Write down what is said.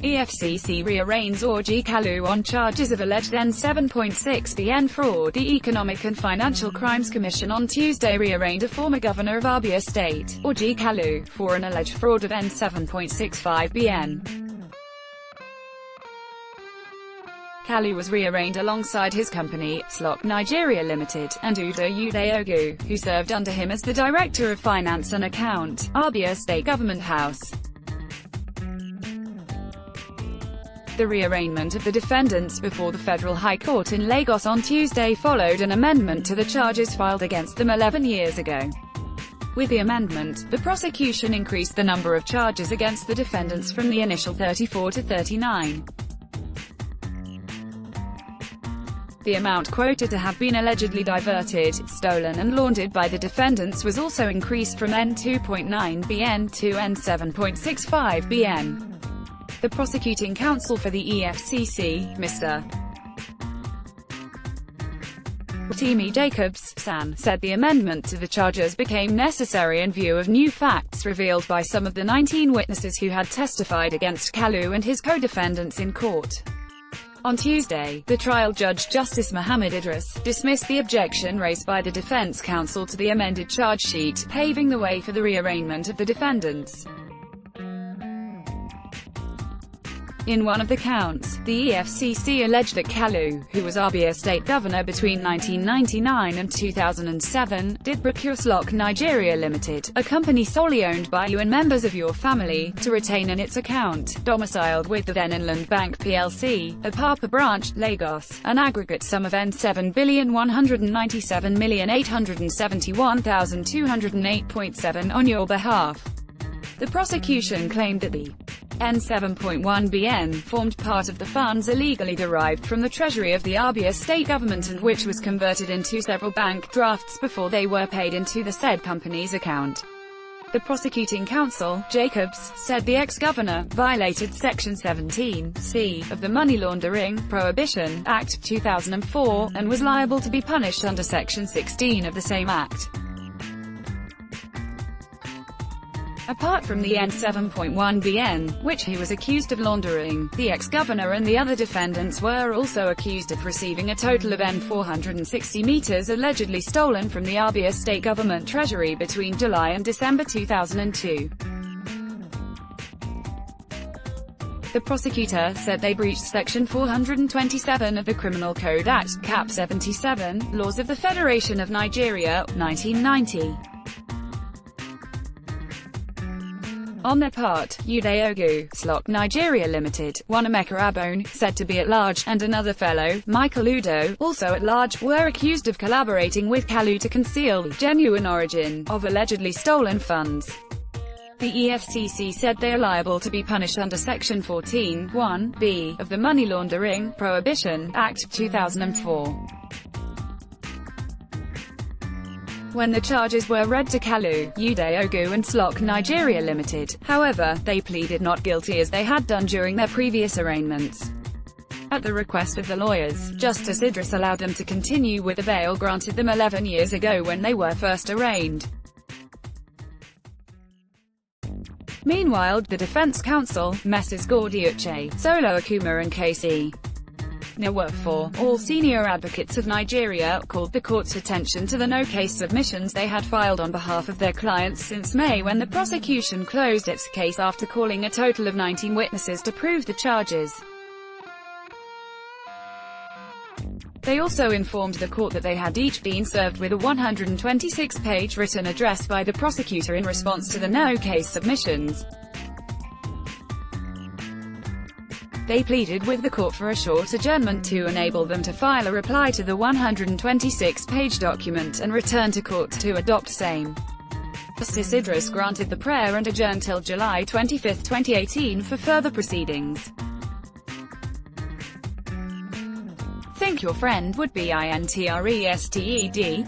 EFCC re-arraigns Orji Kalu on charges of alleged N7.6bn fraud. The Economic and Financial Crimes Commission on Tuesday re-arraigned a former governor of Abia State, Orji Kalu, for an alleged fraud of N7.65bn. Kalu was re-arraigned alongside his company, SLOC Nigeria Limited, and Udo Udeogu, who served under him as the Director of Finance and Account, Abia State Government House. The rearrangement of the defendants before the Federal High Court in Lagos on Tuesday followed an amendment to the charges filed against them 11 years ago. With the amendment, the prosecution increased the number of charges against the defendants from the initial 34 to 39. The amount quoted to have been allegedly diverted, stolen and laundered by the defendants was also increased from N2.9bn to N7.65bn. The prosecuting counsel for the EFCC, Mr. Rotimi Jacobs, SAN, said the amendment to the charges became necessary in view of new facts revealed by some of the 19 witnesses who had testified against Kalu and his co-defendants in court. On Tuesday, the trial judge Justice Muhammad Idris dismissed the objection raised by the defense counsel to the amended charge sheet, paving the way for the rearrangement of the defendants. In one of the counts, the EFCC alleged that Kalu, who was Abia State Governor between 1999 and 2007, did procure SLOC Nigeria Limited, a company solely owned by you and members of your family, to retain in its account, domiciled with the then Inland Bank plc, Apapa branch, Lagos, an aggregate sum of N7,197,871,208.7 on your behalf. The prosecution claimed that the N7.1bn formed part of the funds illegally derived from the treasury of the Abia state government and which was converted into several bank drafts before they were paid into the said company's account. The prosecuting counsel, Jacobs, said the ex-governor violated Section 17(c) of the Money Laundering Prohibition Act 2004, and was liable to be punished under Section 16 of the same act. Apart from the N7.1bn, which he was accused of laundering, the ex-governor and the other defendants were also accused of receiving a total of N460 meters allegedly stolen from the Abia state government treasury between July and December 2002. The prosecutor said they breached Section 427 of the Criminal Code Act, Cap 77, Laws of the Federation of Nigeria, 1990. On their part, Udeogu, SLOC Nigeria Limited, one Emeka Abone, said to be at large, and another fellow, Michael Udo, also at large, were accused of collaborating with Kalu to conceal the genuine origin of allegedly stolen funds. The EFCC said they are liable to be punished under Section 14(1)(b) of the Money Laundering Prohibition Act 2004. When the charges were read to Kalu, Udeogu and SLOC Nigeria Limited, however, they pleaded not guilty as they had done during their previous arraignments. At the request of the lawyers, Justice Idris allowed them to continue with the bail granted them 11 years ago when they were first arraigned. Meanwhile, the defense counsel, Messrs. Gordiuche, Solo Akuma and K.C. Nwafor, all senior advocates of Nigeria, called the court's attention to the no-case submissions they had filed on behalf of their clients since May when the prosecution closed its case after calling a total of 19 witnesses to prove the charges. They also informed the court that they had each been served with a 126-page written address by the prosecutor in response to the no-case submissions. They pleaded with the court for a short adjournment to enable them to file a reply to the 126-page document and return to court to adopt same. Justice Idris granted the prayer and adjourned till July 25, 2018 for further proceedings. Think your friend would be interested?